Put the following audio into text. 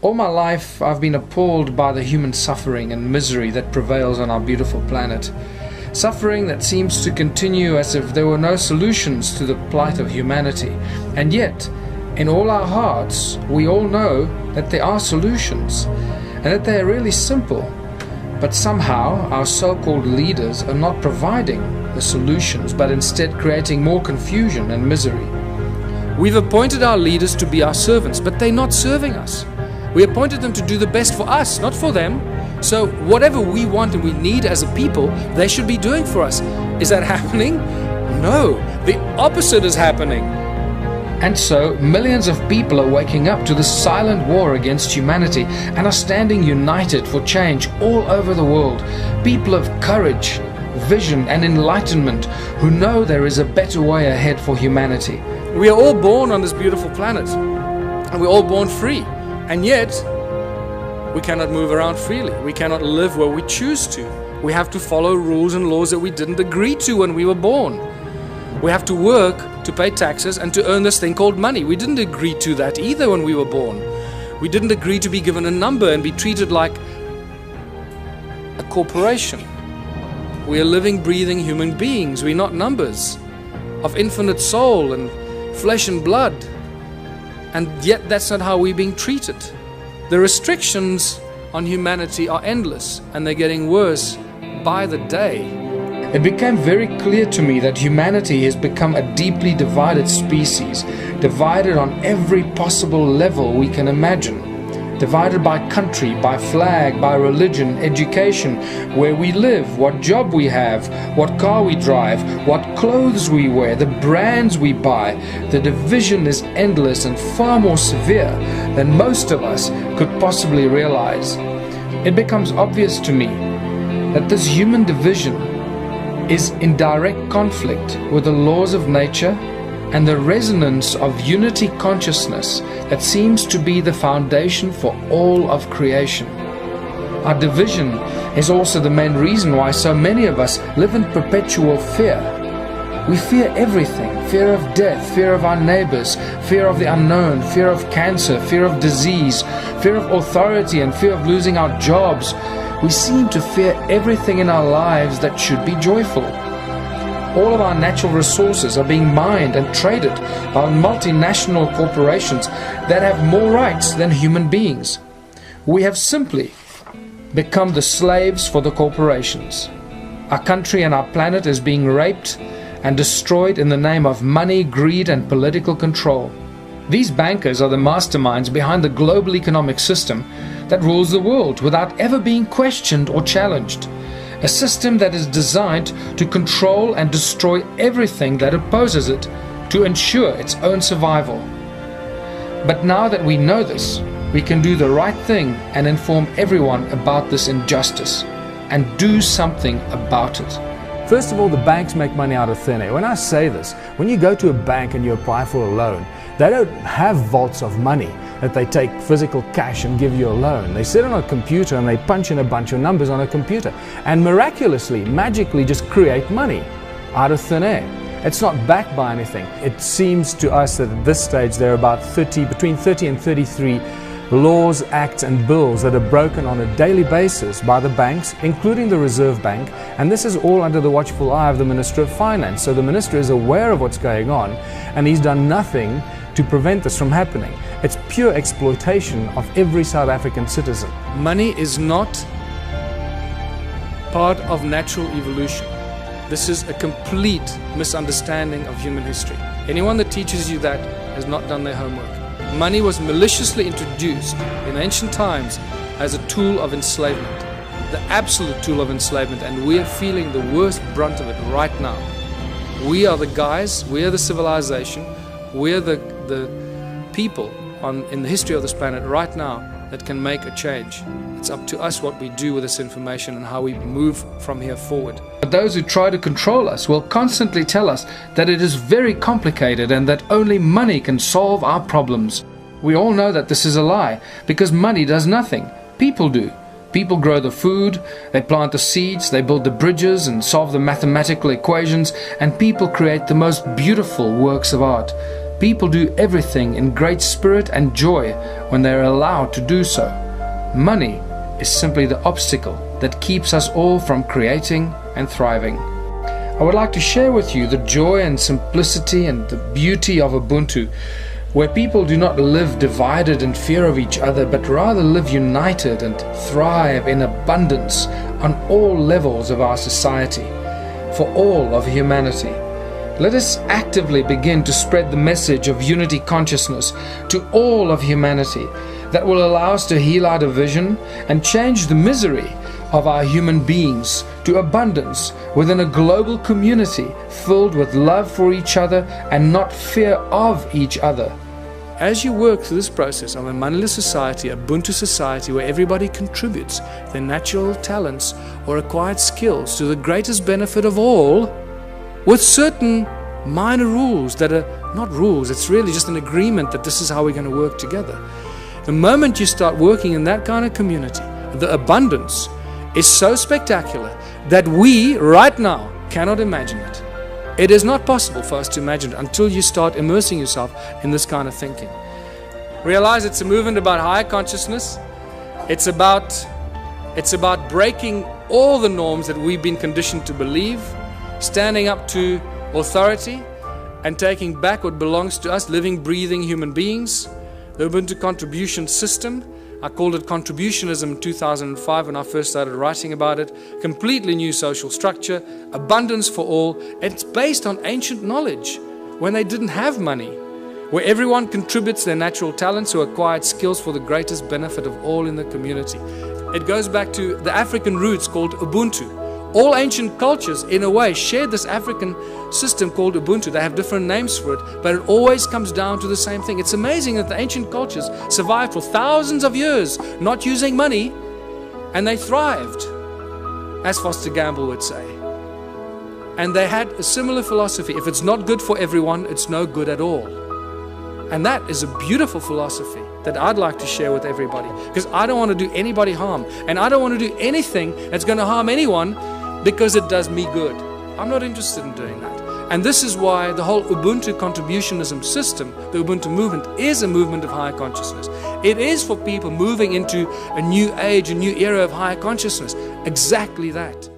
All my life I've been appalled by the human suffering and misery that prevails on our beautiful planet. Suffering that seems to continue as if there were no solutions to the plight of humanity. And yet, in all our hearts, we all know that there are solutions, and that they are really simple. But somehow, our so-called leaders are not providing the solutions, but instead creating more confusion and misery. We've appointed our leaders to be our servants, but they're not serving us. We appointed them to do the best for us, not for them. So whatever we want and we need as a people, they should be doing for us. Is that happening? No, the opposite is happening. And so millions of people are waking up to the silent war against humanity and are standing united for change all over the world. People of courage, vision and enlightenment who know there is a better way ahead for humanity. We are all born on this beautiful planet, and we're all born free. And yet, we cannot move around freely. We cannot live where we choose to. We have to follow rules and laws that we didn't agree to when we were born. We have to work to pay taxes and to earn this thing called money. We didn't agree to that either when we were born. We didn't agree to be given a number and be treated like a corporation. We are living, breathing human beings. We're not numbers of infinite soul and flesh and blood. And yet that's not how we're being treated. The restrictions on humanity are endless, and they're getting worse by the day. It became very clear to me that humanity has become a deeply divided species, divided on every possible level we can imagine. Divided by country, by flag, by religion, education, where we live, what job we have, what car we drive, what clothes we wear, the brands we buy. The division is endless and far more severe than most of us could possibly realize. It becomes obvious to me that this human division is in direct conflict with the laws of nature and the resonance of unity consciousness that seems to be the foundation for all of creation. Our division is also the main reason why so many of us live in perpetual fear. We fear everything: fear of death, fear of our neighbors, fear of the unknown, fear of cancer, fear of disease, fear of authority, and fear of losing our jobs. We seem to fear everything in our lives that should be joyful. All of our natural resources are being mined and traded by multinational corporations that have more rights than human beings. We have simply become the slaves for the corporations. Our country and our planet is being raped and destroyed in the name of money, greed, and political control. These bankers are the masterminds behind the global economic system that rules the world without ever being questioned or challenged. A system that is designed to control and destroy everything that opposes it to ensure its own survival. But now that we know this, we can do the right thing and inform everyone about this injustice and do something about it. First of all, the banks make money out of thin air. When I say this, when you go to a bank and you apply for a loan, they don't have vaults of money that they take physical cash and give you a loan. They sit on a computer and they punch in a bunch of numbers on a computer and miraculously, magically just create money out of thin air. It's not backed by anything. It seems to us that at this stage there are about between 30 and 33 laws, acts and bills that are broken on a daily basis by the banks, including the Reserve Bank, and this is all under the watchful eye of the Minister of Finance. So the Minister is aware of what's going on and he's done nothing to prevent this from happening. It's pure exploitation of every South African citizen. Money is not part of natural evolution. This is a complete misunderstanding of human history. Anyone that teaches you that has not done their homework. Money was maliciously introduced in ancient times as a tool of enslavement, the absolute tool of enslavement, and we are feeling the worst brunt of it right now. We are the guys, we are the civilization, we are the people in the history of this planet right now that can make a change. It's up to us what we do with this information and how we move from here forward. But those who try to control us will constantly tell us that it is very complicated and that only money can solve our problems. We all know that this is a lie, because money does nothing. People do. People grow the food, they plant the seeds, they build the bridges and solve the mathematical equations, and people create the most beautiful works of art. People do everything in great spirit and joy when they are allowed to do so. Money is simply the obstacle that keeps us all from creating and thriving. I would like to share with you the joy and simplicity and the beauty of Ubuntu, where people do not live divided in fear of each other, but rather live united and thrive in abundance on all levels of our society, for all of humanity. Let us actively begin to spread the message of unity consciousness to all of humanity that will allow us to heal our division and change the misery of our human beings to abundance within a global community filled with love for each other and not fear of each other. As you work through this process of a moneyless society, Ubuntu society, where everybody contributes their natural talents or acquired skills to the greatest benefit of all, with certain minor rules that are not rules, it's really just an agreement that this is how we're going to work together. The moment you start working in that kind of community, the abundance is so spectacular that we, right now, cannot imagine it. It is not possible for us to imagine it until you start immersing yourself in this kind of thinking. Realize it's a movement about higher consciousness. It's about breaking all the norms that we've been conditioned to believe, standing up to authority, and taking back what belongs to us, living, breathing human beings. The Ubuntu Contribution System, I called it Contributionism in 2005 when I first started writing about it. Completely new social structure, abundance for all. It's based on ancient knowledge when they didn't have money, where everyone contributes their natural talents or acquired skills for the greatest benefit of all in the community. It goes back to the African roots called Ubuntu. All ancient cultures, in a way, share this African system called Ubuntu. They have different names for it, but it always comes down to the same thing. It's amazing that the ancient cultures survived for thousands of years not using money, and they thrived, as Foster Gamble would say. And they had a similar philosophy. If it's not good for everyone, it's no good at all. And that is a beautiful philosophy that I'd like to share with everybody, because I don't want to do anybody harm, and I don't want to do anything that's going to harm anyone because it does me good. I'm not interested in doing that. And this is why the whole Ubuntu Contributionism system, the Ubuntu movement, is a movement of higher consciousness. It is for people moving into a new age, a new era of higher consciousness. Exactly that.